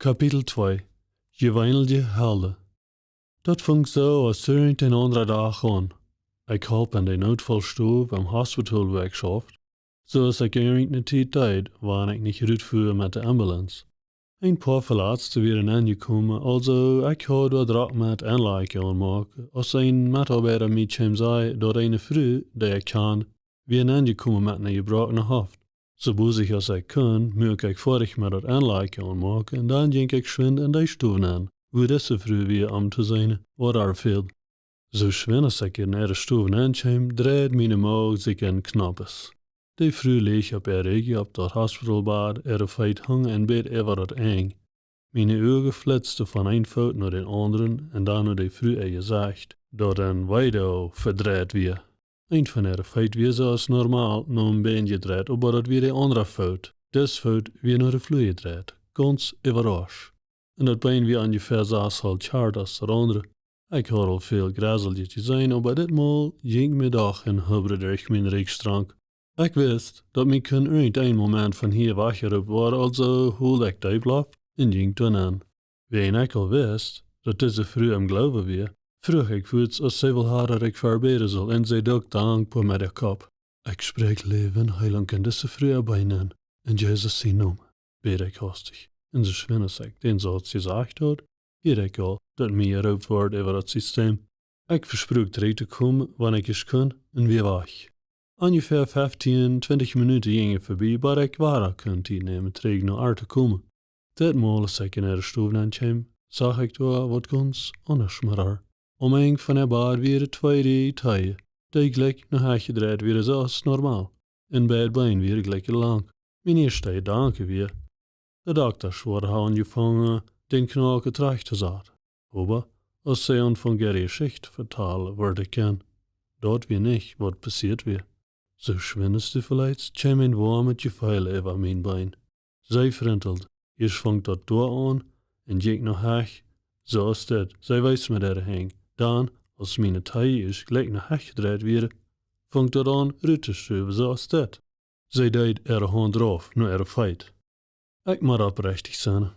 Kapitel 2. Jeweenelje Helden. Dat ving zo als 17 andere dag aan. Ik help aan de noodvalstoel am hospital werkschaft, zoals ik een tijd deed, wanneer ik niet uitvoer met de ambulance. Een paar verlaatsten weer aangekomen, also ik had wat druk met aanlijken aanmaken, als een medarbeider met hem zei dat een vrouw, die ik kan, weer aangekomen met een gebroken hoofd. Zo boezig als ik kon, moet ik vorig met dat aanlijken aanmaken en dan ging ik schwind in de stoel aan, wo deze vrouw weer om te zijn, wat er viel. Zo schwind als ik in de stoel aankwam, draait mijn maag zich in knappes. De vrouw leeg op haar rug op dat hospitalbed, haar feit hang en beet over dat eng. Mijn ogen flitsten van een voet naar de andere en dan naar de vrouw en gezicht, dat een wijdo verdraaid weer. Een van haar feit weer zoals normaal naar een been gedraaid, maar dat weer de andere voet. Des voet weer naar de vloer gedraaid, ganz überrascht. En dat been weer ongeveer zo hard als de andere. Ik had al veel grazeltjes gezien, maar ditmaal ging me dag en hubberde durch mijn reekstrank. Ik wist dat me kon een moment van hier weggeroepen worden, also hield ik die blaf en ging toen aan. Wien ik al wist dat deze vrouw am geloven weer, vroeg ik voets als zij wil harder ik verbeteren zal en zij dok dankbaar met haar kop. Ik spreek leven heilang in deze vrouw bijna en Jezus zijn naam, bid ik hastig. En zo schwindes ik den zoals gezegd had, hier ik al dat me geroepen wordt over het systeem. Ik versprook terug te komen wanneer ik eens kon en weer weg. Ongeveer 15-20 minuten gingen voorbij, maar ik waar kon tijd nemen terug naar haar te komen. Ditmaal als ik in haar stoel aankwam, zag ik daar wat ganz anders met haar. Omheen van haar bed weer twee tijden, die gelijk naar haar gedraaid weer zoals normaal. En bij het been weer gelijk lang. Mijn eerste danken weer. De dokters worden aangevangen den knaken terug te zetten. Maar als zij ons van ihre Geschichte vertellen worden kan, dat weer niet wat passiert weer. Zo schwindest du vielleicht, kwam een warme gevoel over mijn bein. Zij verintelt, je vangt dat door aan en ging naar haar. Zo is dat, zij wijst met haar heen. Dan, als mijn taai is gelijk naar haar gedraaid weer, vangt dat aan uit te schuiven, zo is dat. Zij deed haar hand eraf, naar haar feit. Ik moet oprechtig zijn.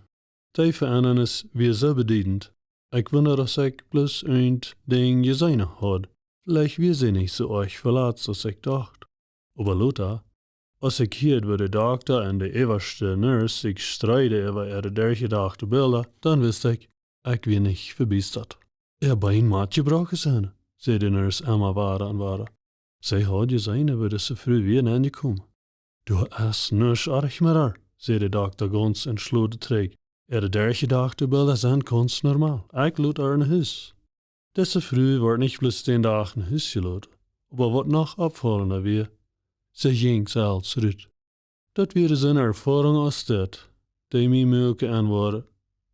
Die verandering weer zo bedienend. Ik wonder als ik plus een ding gezien had. Vielleicht weer ze niet zo erg verlaatst als ik dacht. Maar Lothar, als ik hier waar de dokter en de eerste nurse zich strijden over ihre doorgedachte beelden, dan wist ik weer niet verbijsterd. Bein moet gebroken zijn, zei de nurse Emma ware en ware. Zij had gezien over deze vrouw weer aangekomen. Du is niks erg met haar, zei de dokter ganz en sloot de terug. Ihre doorgedachte beelden zijn ganz normaal. Ik laat haar in huis. Deze vrouw wordt niet plus 10 dagen in huis gelaten, maar wat nog opvallender weer, ze ging zelfs uit. Dat weer zijn ervaring als dit, die mij mogen aanworden,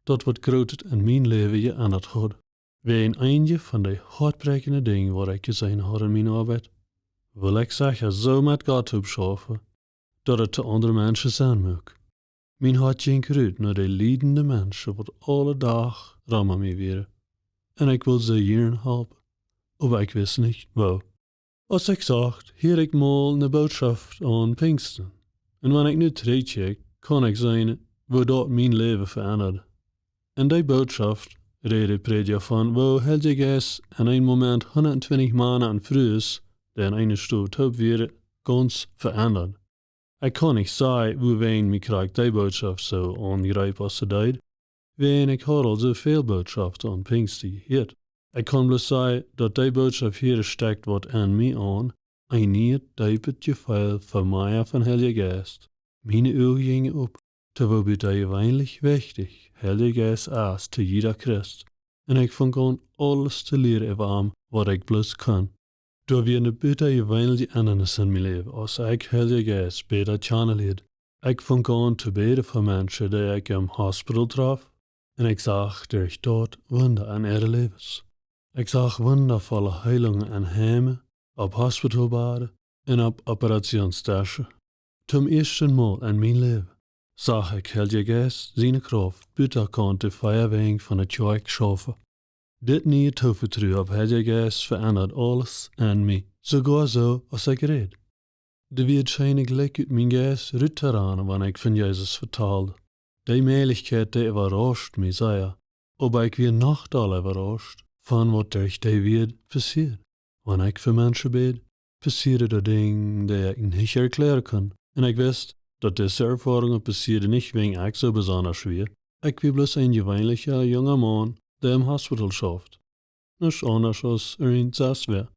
dat wat groot in mijn leven geänderd had. Wie een van de hartbrekende dingen wat ik gezien had in mijn arbeid, wil ik zeggen zo met God opschaffen, dat het te andere mensen zijn mag. Mijn hart ging uit naar de liedende mensen wat alle dag rammen mij weer. En ik wil ze hierin helpen, maar ik wist niet waar. Als ik zag, hier ik mal een boodschap aan Pinksten. En wanneer ik nu terugkijk, kan ik zien hoe dat mijn leven veranderde. En die boodschap rede predja van hoe Helden in een moment 120 mannen en vrouwen, die in een stoel top weer, ganz veranderd. Ik kan niet zeggen hoe ween mij krijgt die boodschap zo aangrijpen als ze deed. Ween ik had al zoveel boodschappen aan Pinksten gehoord. Ik kan bloos zeggen dat die boodschap hier steekt wat aan mij aan, een niet diepet gevoel van mij van Heilige Geest. Mijn ogen gingen op, terwijl bij die weinig wichtig Heilige Geest is te jeder Christ. En ik vang aan alles te leren over hem, wat ik bloos kan. Door weer een beetje weinig anderes in mijn leven, als ik Heilige Geest beter kennen. Ik vang aan te bidden voor mensen die ik im hospital traf, en ik zag durch dort wunder in ihre levens. Ik zag wondervolle heilingen en heimen, op hospitalbaden en op operationsdagen. Zum eersten Mal in mijn leven zag ik Heilige Geest zijn kracht buitenkant de Feuerwehr van het kerk schaffen. Dit nieuwe toevertrouwen op Heilige Geest verandert alles in mij, sogar zo als ik red. De werd schijnig gelijk uit mijn geest ruiteraan wanneer ik van Jezus vertaalde. Die Möglichkeit, die überrascht mich sehr. Aber ich weer nacht al überrascht van wat durch die wereld passiert. Wanneer ik voor mensen bid, passeren er dingen die ik niet erklären kan. En ik wist dat deze ervaringen passeren niet wegen ik zo besonders schwer. Ik ben bloß een gewöhnlicher junger man, der im hospital schafft. Nichts anders als een zesweer.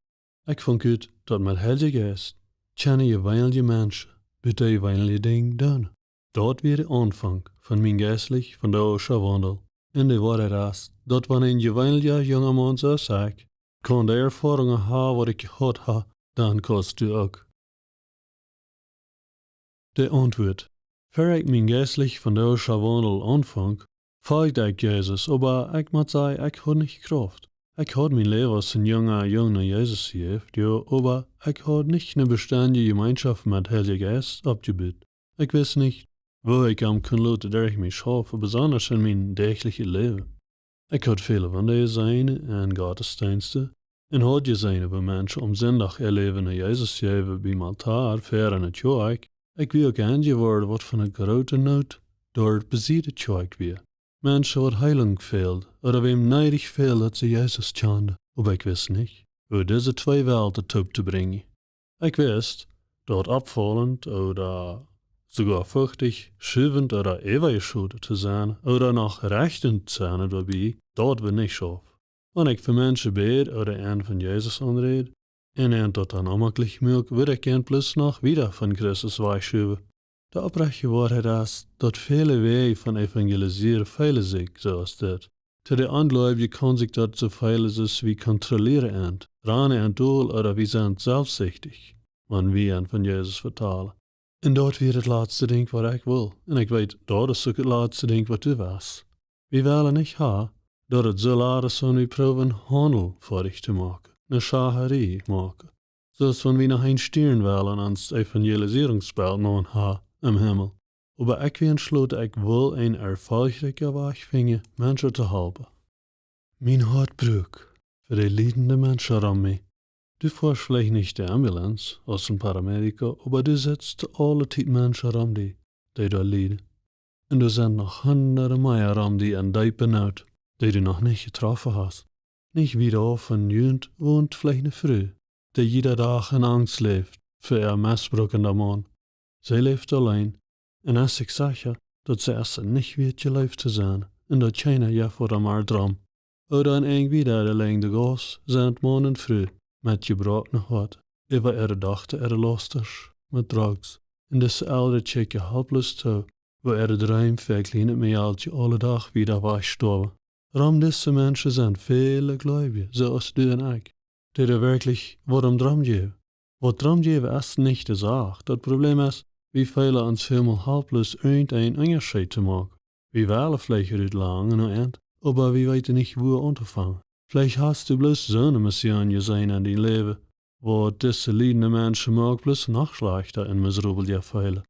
Ik vond uit dat met Heilige Geest kennen gewöhnliche mensen bij die gewöhnliche dingen doen. Dat weer de aanvang van mijn geestlich van de wandel. En de waarheid is dat wanneer een gewöhnlicher junger man zo zegt, kan de ervaringen hebben wat ik gehad heb, dan kost u ook. De antwoord. Voor ik mijn geestlich van de wandel aanvang, volgde ik Jezus, maar ik moet zeggen, ik had niet kracht. Ik had mijn leven als een jong naar Jezus gegeven, ja, maar ik had niet een bestaande gemeenschap met Heilige Geest opgebouwd. Ik wist niet, wo ik hem kon laten durch mich schaffen, besonders in mijn dagelijkse leven. Ik had vele van deze zijnen en godsdiensten, en had gezien bij mensen om zondag ihr leven naar Jezus geven bij altaar, ver in het kerk. Ik wil ook aangeworden wat van een grote nood door het bezit het kerk weer. Mensen wat heilig fehlt, oder wem neidig fehlt, dat ze Jezus kenden. Aber ik wist niet, hoe deze twee welten top te brengen. Ik wist, dat opvallend, oder sogar furchtig, schuvend oder eeuwig te zijn, oder nog rechtend zijn daarbij, dat we niet schaffen. Wanneer ik voor mensen bid, oder een van Jezus aanreed, en een tot dan onmogelijk maakt, wil ik een plus nog wieder van Christus wegschuiven. De oprechte waarheid is dat vele wegen van evangeliseren feilen zich, zoals dit. Te de ongeloofje kan zich dat zo feilen is wie controleren end, ranen en doel, oder wie zijn zelfsichtig, wanneer we een van Jezus vertalen. En dat weer het laatste ding wat ik wil. En ik weet, dat is ook het laatste ding wat u was. We willen niet hebben dat het zo laat is om we proberen handel voor dich te maken, een schacherie maken. Zoals wanneer we nog een stieren willen aan het evangeliseringsspel non hebben im Himmel. Aber ik entschloten, ik wil een erfolgreicher weg vinden mensen te helpen. Mijn hart breekt voor de liedende mensen om mij. Du fährst vielleicht nicht die Ambulance als ein Paramediker, aber du sitzt alle Zeit Menschen um die da liegen. Und du sind noch hunderte mehr um die an dich benut, die du noch nicht getroffen hast. Nicht wieder auf ein Jünd wohnt vielleicht eine Frau, die jeder Tag in Angst lebt für ihr missbrauchender Mann. Sie lebt allein, und als ich sage, dass sie erst nicht wird gelebt zu sein, und dass keiner je vor dem Drum. Oder in irgendwie der längste Gas sind Mann und Frau. Met gebroken hart, over dochter losters, met drugs. En deze oude checken helpless toe, waar droom verkleint met altje alle dag weer weggestorven. Ram deze mensen zijn vele gläubige, zoals du en ik, die er werkelijk wat drum geven. Wat drum geven is niet de zaak. Dat probleem is, wie velen ons helemaal helpless een onderscheid te maken. We willen vielleicht uit lang en eind, maar we weten niet hoe aan te vangen. Vielleicht hast du bloß so eine Mission gesehen in dein Leben, wo diese liebende Menschen mag bloß noch schlechter und miserabel feilen.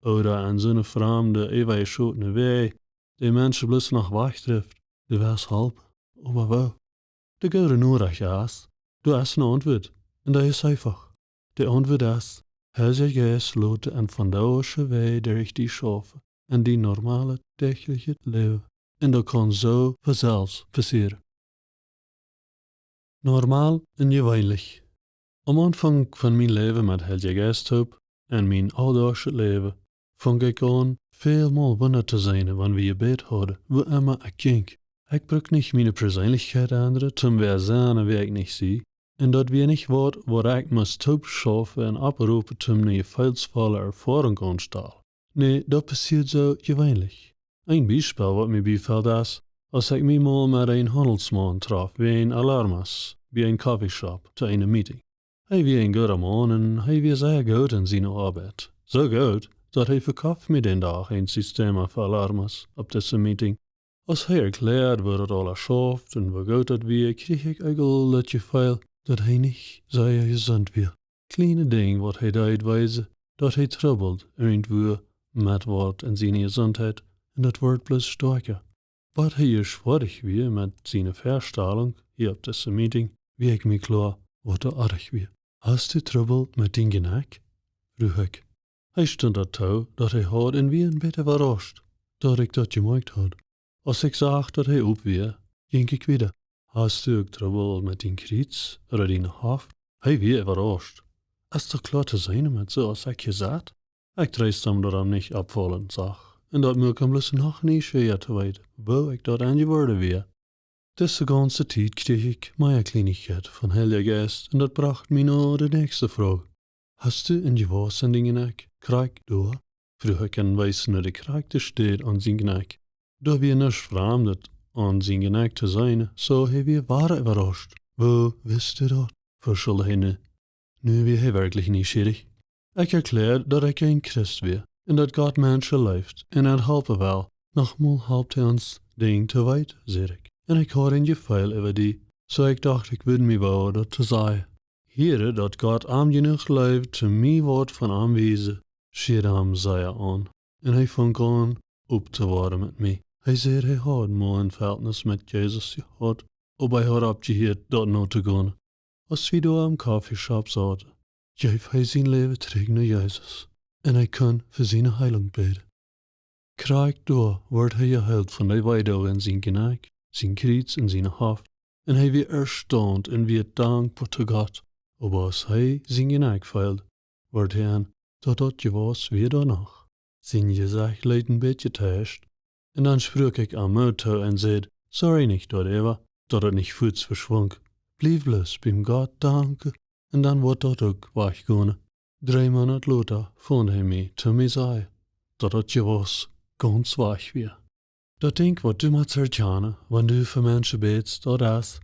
Oder an so eine fremde, ewig schotene Weg, die Menschen bloß noch wegtrifft. Du wirst halb, aber wo? De gute Nachricht ist, du hast eine Antwort, und das ist einfach. Die Antwort ist, Heilige Geist lädt einen fantastische Weg durch die Schafe in die normale, tägliche Leben. Und das kann so vanzelf passieren. Normaal en gewöhnlich. Am Anfang van mijn leven met Heilige Geest op en mijn ouderlijke leven, vond ik aan veelmaal wonder te zijn wanneer we gebed hadden, wo immer ik ging. Ik bruk niet mijn persoonlijkheid ändern, zum wir zijn wie ik niet zie, en dat weer niet wat waar ik moest opschaffen en oproepen zum een gevoelsvolle ervaring aanstellen. Nee, dat passiert zo gewöhnlich. Een Beispiel wat me bevalt is, als ik me mal met een handelsman traf, wie een alarmas, bij een coffeeshop, te een meeting. Hij was een goede man en hij was zeer goed in zijn arbeid. Zo goed, dat hij verkauft me den dag een systeem voor alarmas op deze meeting. Als hij erklärt, hoe dat alles schaft en hoe goed dat weer, kreeg ik eigenlijk het gevoel dat hij niet zeer gezond weer. Kleine ding wat hij deed wijzen, dat hij troubled irgendwo met wat in zijn gezondheid en dat wordt plus sterker. Wat hij is schwierig weer met zijn verstelling hier op deze meeting, wie ik me klaar wat er aardig weer. Hast du trouble met die genek? Vroeg ik. Hij stond er toe dat hij had en wie een beetje verrast. dat ik dat gemaakt had. Als ik zag dat hij op weer, ging ik weer. Hast du ook trouble met die kriets, oder die hoofd? Hij weer verrast. Is toch klaar te zijn met zoals ik je zat? Ik dreist hem dat hem niet opvallen zag. En dat moet hem dus nog niet schwer te weten, wo ik dat aan je worden weer. Dus de ganze tijd kreeg ik mijn kleinigheid van Jeläst en dat bracht me naar de nächste vraag. Hast du in je wasendingen ik krijg door? Vroeg ik en wijs naar de kraakte steed aan zijn nek. Door weer niks vreemd aan zijn nek te zijn, zo hij weer ware verrast. Wo wist u dat? Verschilde hij nu. Nu weer hij werkelijk nieuwsgierig. Ik erkleer dat ik een Christ weer, en dat God mensen leeft, en het helpen wel. Nogmaals helpt hij ons ding te weten, zei ik. En ik hoor in je veel over die, zo ik dacht ik wilde me wou dat te zeggen. Hier dat God am genoeg leeft te mij wordt van aanwezen, schiet hem zij aan. En hij vond aan op te worden met mij. Hij zei hij had maar een verhältnis met Jezus gehad, op hij had opgeheerd dat nou te gaan. Als we door am koffieshop zaten, geef hij zijn leven terug naar Jezus, en hij kon voor zijn heiling bidden. Krijg door wordt hij geheild van de weidel in zijn genek, zijn kriets en zijn hoofd, en hij weer erstaunt en weer dankbaar te God. Op als hij zijn genek veilt, wordt hij aan dat je was weer danach. Zijn gezicht leed een beetje täuscht, en dan sprak ik aan Mutter en zei, sorry nicht dat Eva, dat het niet voets verschwonk. Blijf bloos bij God danken, en dan wordt dat ook weggegaan. 3 maanden later vond hij mij te mij zei, dat het je was, ganz weg weer. Dat denk wat du moet herkennen, wanneer du voor mensen beetst, dat is,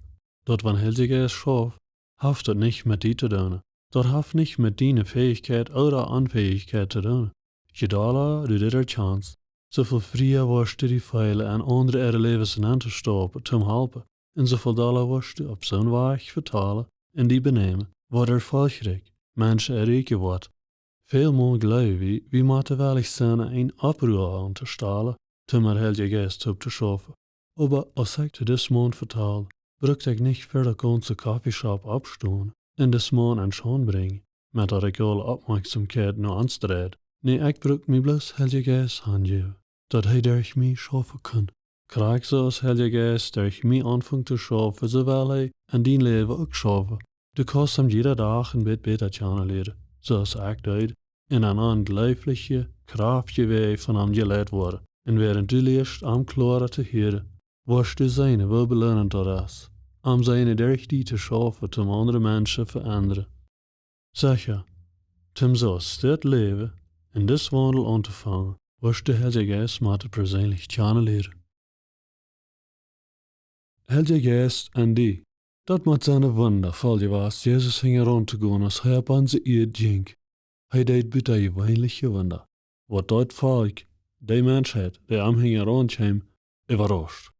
dat wanneer Heilige schaf, heeft het niet met die te doen. Dat heeft niet met die fähigkeit oder onfähigkeit te doen. Je daler du dit herkennst, zoveel vrije was du die veilen en andere levens aan te stoppen, te helpen. En zoveel daler was du op zo'n weg vertalen en die benemen, wat erfolgreich mensen erreiken wordt. Veel meer geloof wie moeten wel zijn een oproer aan te stellen, om er Heilige op te schaffen. Aber als ik de des maand vertaal, brukte ik niet voor de ganze koffieshop opstaan en des maand aan schoon brengen, met dat ik alle opmerkzaamheid naar aanstreed. Nee, ik bruk me bloos Heilige aangeven, dat hij durch mij schaffen kan. Krijg zoals Heilige durch mij aanvangt te schaffen, zowel hij en die leven ook schaffen. Du kannst hem jeder dag een beetje beter kennen leren, zoals ik deed, en een ongelooflijke, krachtige weg van hem geleid worden. En während du leerst am klaren te heren, was du seine wel belonen dat is, om seine durch die te schaffen, om andere mensen veranderen. Zeg je, om zoals dit leven, in dit wandel aan te vangen, was de Heilige Geest met persoonlijk kennen leren. Heilige Geest en die, dat moet zijn wondervol was, Jezus ging rond te gaan als hij op onze eerd ging. Hij deed bitte je weinliche wonder, wat dat volk, de mensheid, die am hing rondkwam, überrascht.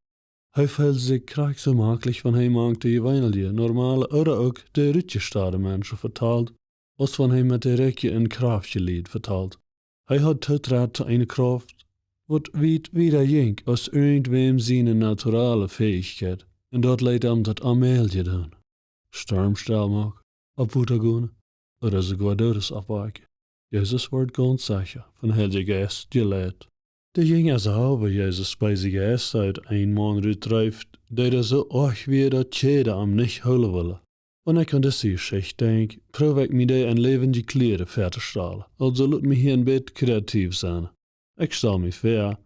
Hij voelde zich krijg zo makkelijk van hij maakte Jeweenelje normale oder ook de Rutjejäft mensen vertaald, als van hij met de rekje een kraftje lied vertaald. Hij had toetrad te een kracht, wat weet wieder ging als irgendwem zijn naturale fähigkeit, en dat leidt hem tot Ameelje doen. Stormstel mag, op voeten gaan, oder sogar dodes afwaken. Jezus wordt ganz sicher van Heilige Geest geleid. De ging als halve Jezus bij zijn geest uit een man uitdrijft, dat er zo erg weer dat jeder am niet houden willen. Wanneer ik aan deze geschichte denk, probeer ik me die een levende kleren fertig stellen, also laat me hier een beetje creatief zijn. Ik stel me voor,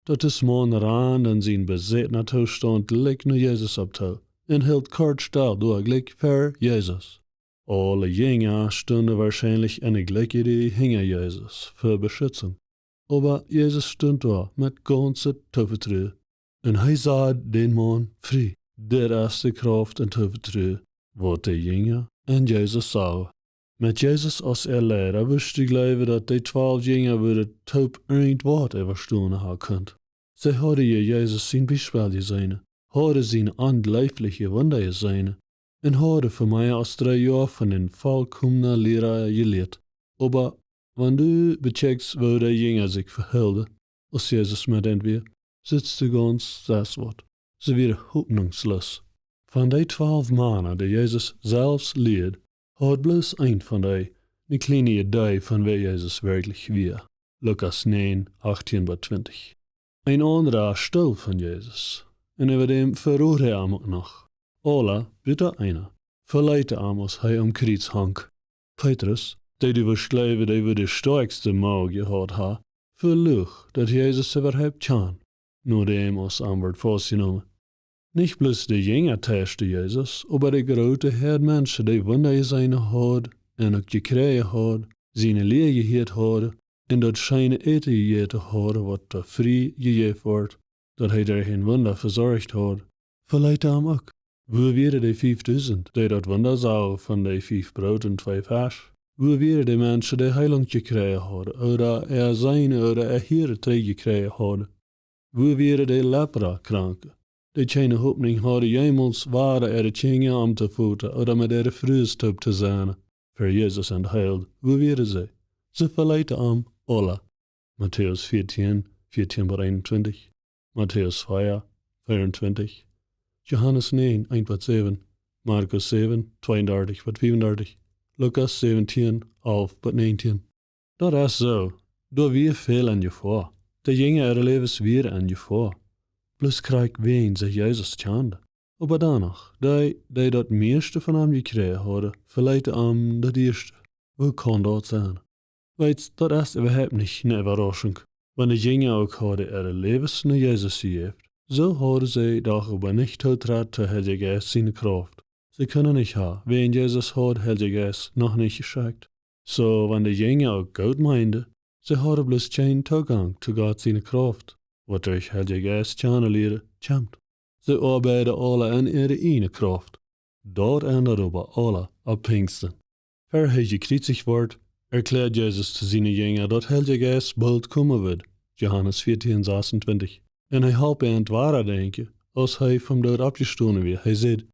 dat is man rand en zijn bezetene toestand gelijk naar Jezus optel, en hield kort stil door gelijk voor Jezus. Alle Jünger stonden wahrscheinlich in der gleiche hinter Jesus für Beschützung. Aber Jesus stond da mit ganzer Tovertruhe. Und er sah den Mann frei. Der erste Kraft und Tovertruhe, wat de Jünger en Jesus sah. Mit Jesus als Lehrer wist ich glaube, dass die 12 Jünger würde taub irgendwas überstehen haben können. Sie hadden Jesus zijn Beispiel gesehen, hadden zijn ongelooflijke Wunder gesehen, en hadden voor mij als 3 jaar van een volkommene leraar geleerd. Aber wenn du becheckst, wo der Jünger sich verhielden, als Jesus met hen weer, sitzt du ganz wat. Ze werden hoffnungslos. Van die 12 mannen die Jesus zelfs leerd, had bloos een van die een kleine idee van wie Jesus werkelijk weer. Lukas 9, 18-20. Een andere stil van Jezus. En over dem verroert hij hem ook nog. Alla, bitte einer. Verleidde hem als hij kriets hank. Petrus, die du verschleven die we de sterkste maag gehad ha, verluch dat Jezus ze überhaupt kan. Nur dem als am wordt vastgenomen. Nicht bloß de Jünger täuschte Jesus, aber de grote Herdmenschen, die Wunder gesehen had en ook gekregen had, zijn leer geheerd hadden, en dat scheine eten gegeten hadden wat te vrij gegeven wordt, dat hij daar geen wunder verzorgd had. Verleidt hem ook. Wo wären die 5000, die dat wunder zagen van die 5 brood en 2 vis? Wo wären die mensen die heiland gekregen hadden, oder zijn oder Heere gekregen hadden? Wo wären die lepra-kranken? Die keine hoopning hadden jemals waren de tjingen om te voeten, oder met de fruustop te zijn. Voor Jezus en Held, wo wären ze? Ze verleiden hem alle. Matthäus 14, 14-21. Matthäus 2, 24. Johannes 9, 1-7. Markus 7, 32-35. Lucas 17, 11-19. Dat is zo. Door weer veel aan je voor. De jongen levens weer aan je voor. Plus krijg ween zich Jezus tjande. Maar dan nog, die dat meeste van hem gekregen hadden, verleidde hem dat eerste. Hoe kan dat zijn? Weet, dat is überhaupt niet een überrasching. Wanneer de jongen ook hadden levens naar Jezus gegeven, zo hadden zij daarover niet toetrad te Heilige Geest zijn kracht. Ze kunnen niet hebben, wen Jezus had Heilige Geest nog niet geschickt. So, wanneer de jongen ook goed meende, ze hadden bloß geen toegang tot God zijn kracht, wat durch Heilige Geest kennen leren, komt. Ze arbeiden alle in ihre ene kracht. Dat en daarover alle op Pinksten. Voor hij gekritzig wordt, erklärt Jezus te zijn jongen dat Heilige Geest bald komen wird. Johannes 14, 26. En hij helpt aan het ware denken, als hij van dood opgestoken weer. Hij zegt,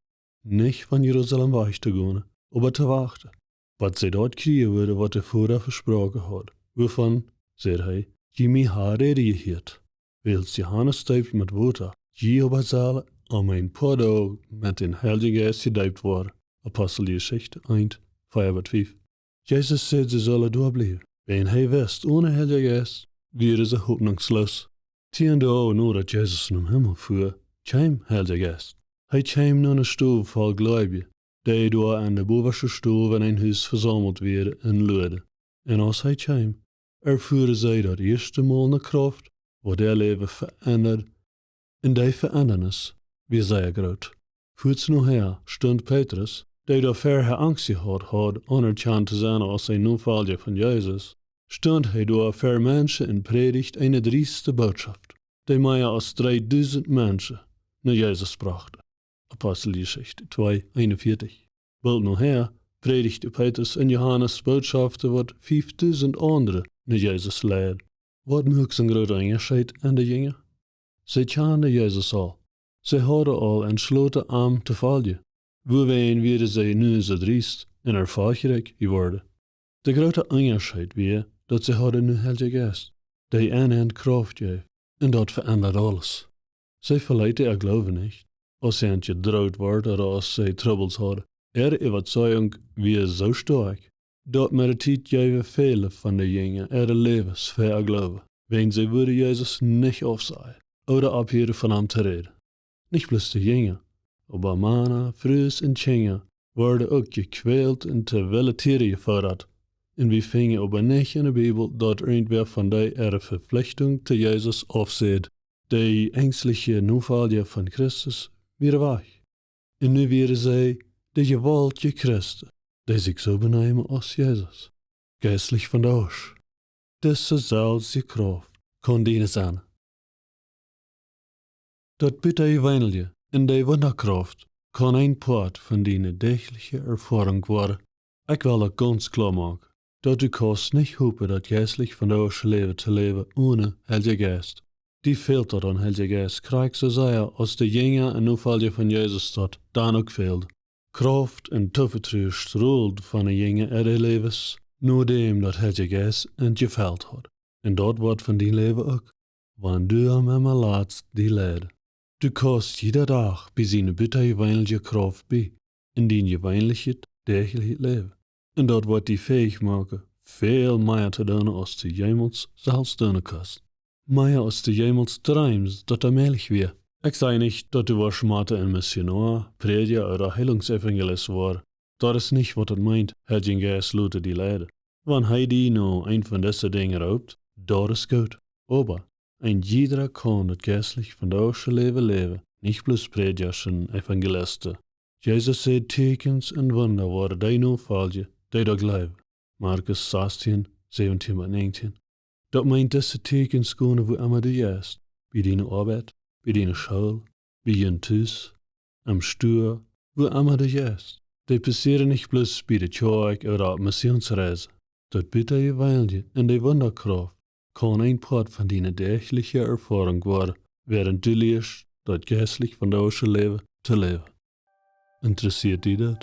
niet van Jeruzalem weg te gaan, maar te wachten. Wat zij dat krijgen willen wat hij vooraf versproken had. Waarvan, zegt hij, je mij haar rede geheerd. Wils Johannes stuipt met water, je op het zalen, om een paar dagen met den Heilige Geest gedijpt worden. Apostelgeschichte 1, 5-5. Jezus zegt ze zullen doorblijven. Wen hij wist, ohne Heilige Geest, wäre ze hoffnungslos. 10 dagen nadat Jezus naar hemel voer, kwam Heilige Geest. Hij kwam naar een stoel vol gläubigen, die door aan de bovenste stoel van een huis verzameld werden in Loewen. En als hij kwam, ervoeren zij dat eerste maal de kracht, wat der leven verandert. En die verandernis wie zeer groot. Voets nog her stond Petrus, die door verre angst gehad had, onerkend te zijn als een navolger van Jezus, stond hij door ver mensen en predigt een drieste boodschap, die meer als 3000 mensen naar Jezus brachten. Apostelgeschichte 2, 41. Bald nog her predigte Petrus en Johannes boodschaften wat 5000 anderen naar Jezus leidden. Wat maakt zijn grote onderscheid aan de jongen? Zij kenden Jezus al. Zij hadden al entsloten hem te volgen. Waarween werden zij nu zo driest en erfolgreich geworden. De grote onderscheid weer dat zij hadden nu Heilige Geest, die hen kracht geeft, en dat verandert alles. Zij verleiden geloven niet, als zij het gedrood wordt of als zij troubles hadden. Überzeugung weer zo sterk, dat met de tijd geven vele van de jongen levens ver geloven, wen zij wilden Jezus niet afzien, oder abheren van hem te reden. Niet bloß de jongen, aber mannen, vrouwen en kinderen worden ook gekweld en te willen tieren geforderd. En we vingen aber niet in de Bijbel dat irgendwer van die verplichting te Jezus afzet. Die ängstliche navolger van Christus weer weg. En nu werden zij de gewaltige Christen, die zich zo benemen als Jezus. Geestlich van de Oors. Deze zelfde kracht kon dienen zijn. Dat bitte Jeweenelje en die wonderkracht kan een part van die dagelijkse ervaring worden. Ik wil het ganz klar maken, dat u kost niet hopen dat geestlich van de Oors leven te leven ohne Heilige Geest. Die filter aan Heilige Geest krijgt zo zeer als de jongen en navolger van Jezus dat dan ook veelde. Kracht en tovertrouw stroelt van een jongen de levens, nur dem dat Heilige Geest en geveld had. En dat wordt van die leven ook, wanneer du hem eenmaal laatst die leiden. Du kost jeder dag bij zijn bitter Jeweenelje kracht bij, indien Jeweenelje het dagelijks leven. En dat wordt die fähig maken, veel meer te doen als te jemals zelfs doen kost. meer als du jemals träumst, dat möglich wär. Ich sei nicht, dat du wahrschmatte ein Missionar, Prediger oder Heilungsevangelist war. Dat ist nicht, wat het meint, Heiligen Geist loote die Leiden. Wann die nou ein von diesen Dingen raubt, dat ist gut. Aber ein jeder kann het geistlich von der leben, nicht bloß Prediger und Evangelisten. Jesus sagt, Tekens und Wunder worden die nou fallen, die da glauben. Markus 16, 17 und 19. Dat meint diese Tekens gehen, wo immer du gehst. Bei deiner Arbeit, bei deiner Schule, bei deinem Haus, am Stuhl, wo immer du gehst. Die passieren nicht bloß bei der Kirche oder auf Missionsreise. Dat bei der Jeweenelje und der Wunderkraft kann ein Part von deiner täglichen Erfahrung werden, während du lernst, das geistlich von der Leben zu leben. Interessiert dich das?